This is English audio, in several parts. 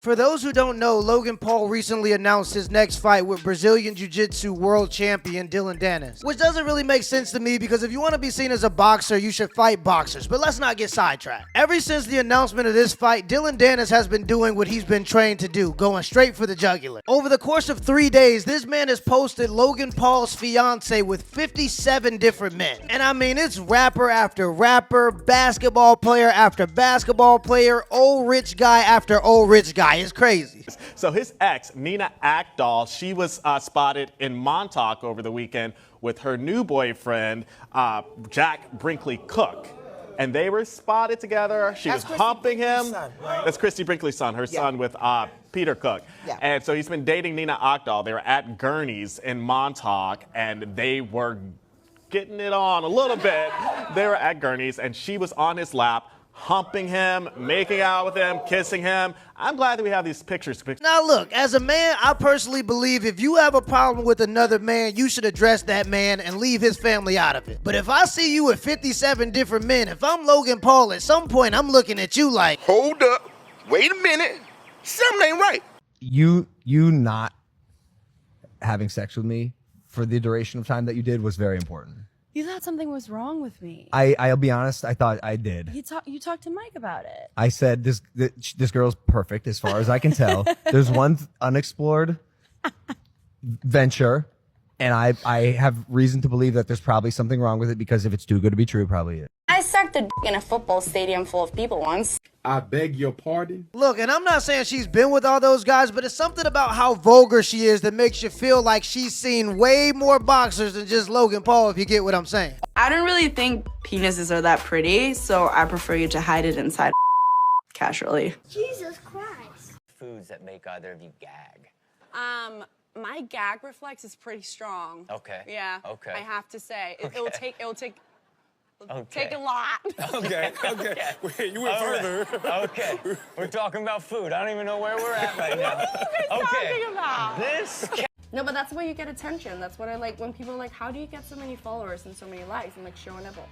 For those who don't know, Logan Paul recently announced his next fight with Brazilian Jiu-Jitsu world champion Dillon Danis, which doesn't really make sense to me because if you want to be seen as a boxer, you should fight boxers, but let's not get sidetracked. Ever since the announcement of this fight, Dillon Danis has been doing what he's been trained to do, going straight for the jugular. Over the course of 3 days, this man has posted Logan Paul's fiance with 57 different men. And I mean, it's rapper after rapper, basketball player after basketball player, old rich guy after old rich guy. It's crazy. So his ex, Nina Akdal, she was spotted in Montauk over the weekend with her new boyfriend, Jack Brinkley Cook. And they were spotted together. She was humping him. Son, right? That's Christy Brinkley's son, her son with Peter Cook. Yeah. And so he's been dating Nina Akdal. They were at Gurney's in Montauk, and they were getting it on a little bit. They were at Gurney's, and she was on his lap, humping him, making out with him, kissing him. I'm glad that we have these pictures. Now look, as a man, I personally believe if you have a problem with another man, you should address that man and leave his family out of it. But if I see you with 57 different men, if I'm Logan Paul, at some point I'm looking at you like, hold up, wait a minute, something ain't right. You not having sex with me for the duration of time that you did was very important. You thought something was wrong with me. I'll be honest, I thought I did. You talked to Mike about it. I said this girl's perfect as far as I can tell. There's one unexplored venture, and I have reason to believe that there's probably something wrong with it because if it's too good to be true, it probably is. I sucked a dick in a football stadium full of people once. I beg your pardon? look, and I'm not saying she's been with all those guys, but it's something about how vulgar she is that makes you feel like she's seen way more boxers than just Logan Paul, if you get what I'm saying. I don't really think penises are that pretty, so I prefer you to hide it inside casually. Jesus Christ. Foods that make either of you gag. My gag reflex is pretty strong. Okay. Yeah. Okay. I have to say, Okay. it'll take Okay. a lot. Okay. Wait, you went further. Okay. We're talking about food. I don't even know where we're at right now. What are you talking about? This. No, but that's why you get attention. That's what I like when people are like, how do you get so many followers and so many likes? I'm like, show a nipple.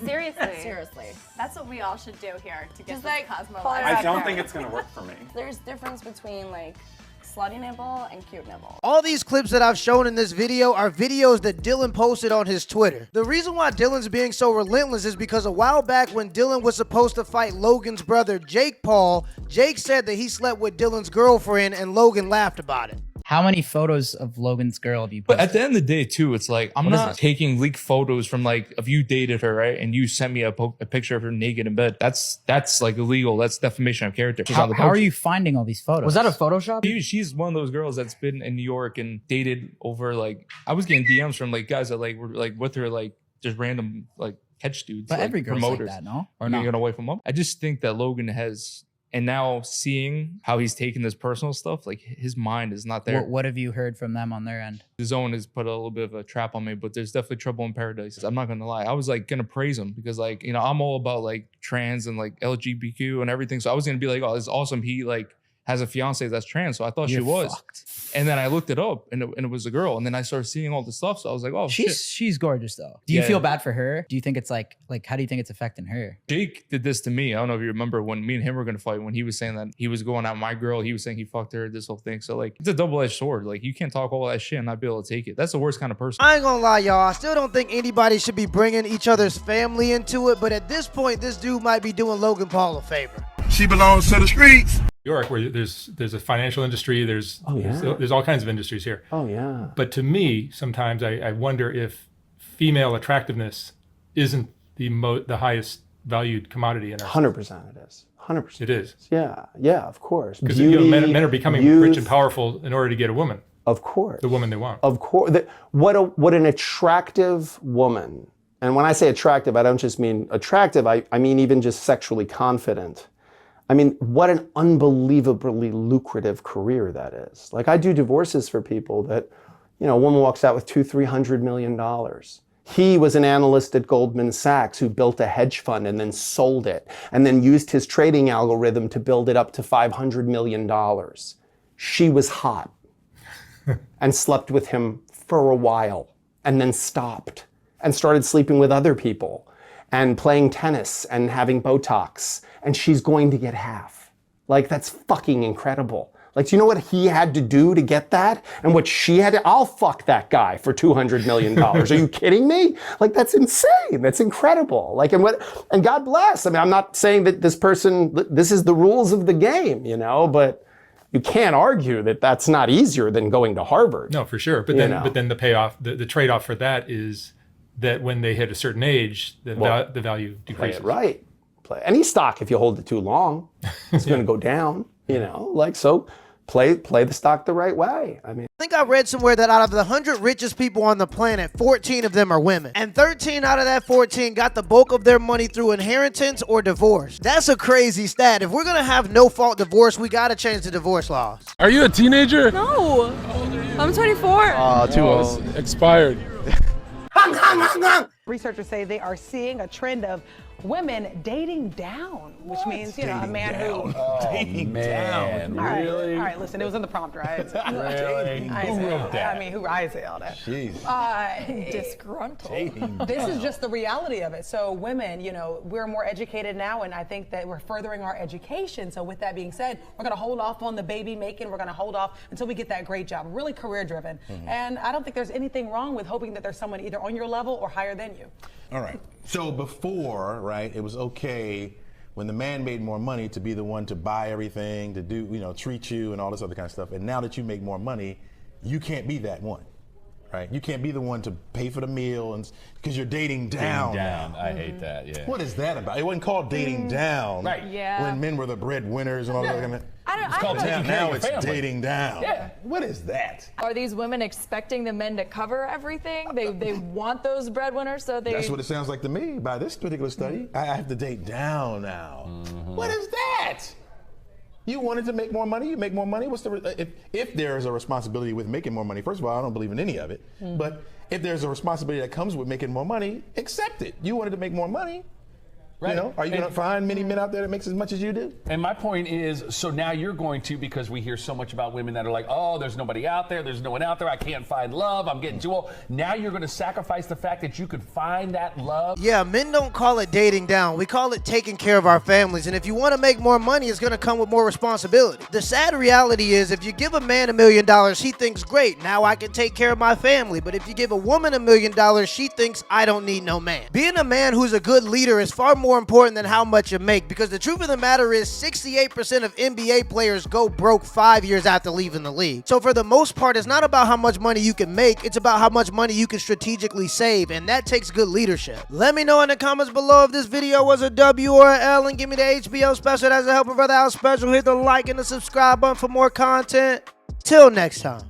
Seriously. Seriously. That's what we all should do here to get Just this like, Cosmo pull it life. out I don't there. think it's gonna work for me. There's difference between like slutty nipple and cute nipple. All these clips that I've shown in this video are videos that Dillon posted on his Twitter. The reason why Dillon's being so relentless is because a while back when Dillon was supposed to fight Logan's brother Jake Paul, Jake said that he slept with Dillon's girlfriend and Logan laughed about it. How many photos of Logan's girl have you posted? But at the end of the day, too, it's like, I'm not taking leaked photos from like, if you dated her, right? And you sent me a picture of her naked in bed. That's like illegal. That's defamation of character. How are you finding all these photos? Was that a Photoshop? She's one of those girls that's been in New York and dated over like, I was getting DMs from like guys that like were like with her, like just random like catch dudes. But like, every girl's promoters. like that, no? Or Or not? get away from them. I just think that Logan has, and now seeing how he's taking this personal stuff, like his mind is not there. What have you heard from them on their end? The zone has put a little bit of a trap on me, but there's definitely trouble in paradise. I'm not gonna lie. I was like gonna praise him because like, you know, I'm all about like trans and like LGBTQ and everything. So I was gonna be like, oh, it's awesome. He like has a fiance that's trans. So I thought she was. Fucked. And then I looked it up and it was a girl. And then I started seeing all the stuff. So I was like, oh, shit. She's gorgeous though. Do you Yeah. feel bad for her? Do you think it's like how do you think it's affecting her? Jake did this to me. I don't know if you remember when me and him were going to fight, when he was saying that he was going at my girl. He was saying he fucked her, this whole thing. So like, it's a double-edged sword. Like you can't talk all that shit and not be able to take it. That's the worst kind of person. I ain't gonna lie, y'all. I still don't think anybody should be bringing each other's family into it, but at this point, this dude might be doing Logan Paul a favor. She belongs to the streets. York, where there's a financial industry, there's all kinds of industries here. Oh, yeah. But to me, sometimes I wonder if female attractiveness isn't the highest valued commodity in our 100% it is. 100%. It is. Yeah, of course. Because men are becoming rich and powerful in order to get a woman. Of course. The woman they want. Of course. What an attractive woman, and when I say attractive, I don't just mean attractive, I mean even just sexually confident. I mean, what an unbelievably lucrative career that is. Like I do divorces for people that, you know, a woman walks out with $200-300 million. He was an analyst at Goldman Sachs who built a hedge fund and then sold it and then used his trading algorithm to build it up to $500 million. She was hot and slept with him for a while and then stopped and started sleeping with other people and playing tennis and having Botox, and she's going to get half. Like, that's fucking incredible. Like, do you know what he had to do to get that? And what she had to, I'll fuck that guy for $200 million. Are you kidding me? Like, that's insane. That's incredible. Like, and God bless. I mean, I'm not saying that this is the rules of the game, you know, but you can't argue that that's not easier than going to Harvard. No, for sure. But then the payoff, the trade-off for that is that when they hit a certain age, the value decreases. Play it right. Any stock, if you hold it too long, it's going to go down, you know, like, so play the stock the right way. I mean, I think I read somewhere that out of the 100 richest people on the planet, 14 of them are women. And 13 out of that 14 got the bulk of their money through inheritance or divorce. That's a crazy stat. If we're going to have no-fault divorce, we got to change the divorce laws. Are you a teenager? No. I'm 24. Too old. Expired. Researchers say they are seeing a trend of women dating down, which means, you know, a man who... Dating down. Really? All right, listen, it was in the prompt, right? Really? Who wrote that? I mean, I say all that. Jeez. Disgruntled. This is just the reality of it. So women, you know, we're more educated now, and I think that we're furthering our education. So with that being said, we're going to hold off on the baby making. We're going to hold off until we get that great job, really career driven. And I don't think there's anything wrong with hoping that there's someone either on your level or higher than you. All right. So before, right, it was okay when the man made more money to be the one to buy everything, to do, you know, treat you and all this other kind of stuff. And now that you make more money, you can't be that one, right? You can't be the one to pay for the meal and because you're dating down. I hate that. Yeah. What is that about? It wasn't called dating down. Right. Yeah. When men were the breadwinners and all that kind of. I It's called don't down. Now it's dating down. Yeah. What is that? Are these women expecting the men to cover everything? They want those breadwinners, so they... That's what it sounds like to me by this particular study. I have to date down now. What is that? You wanted to make more money, you make more money. What's the if there is a responsibility with making more money? First of all, I don't believe in any of it. But if there's a responsibility that comes with making more money, accept it. You wanted to make more money. Right. You know, are you going to find many men out there that makes as much as you do? And my point is, so now you're going to, because we hear so much about women that are like, oh, there's nobody out there, there's no one out there, I can't find love, I'm getting too old. Now you're going to sacrifice the fact that you could find that love? Yeah, men don't call it dating down. We call it taking care of our families. And if you want to make more money, it's going to come with more responsibility. The sad reality is if you give a man $1 million, he thinks, great, now I can take care of my family. But if you give a woman $1 million, she thinks, I don't need no man. Being a man who's a good leader is far more important than how much you make, because the truth of the matter is 68% of NBA players go broke 5 years after leaving the league. So for the most part, it's not about how much money you can make, it's about how much money you can strategically save, and that takes good leadership. Let me know in the comments below if this video was a W or an L, and give me the HBO special as a help a brother out special. Hit the like and the subscribe button for more content. Till next time.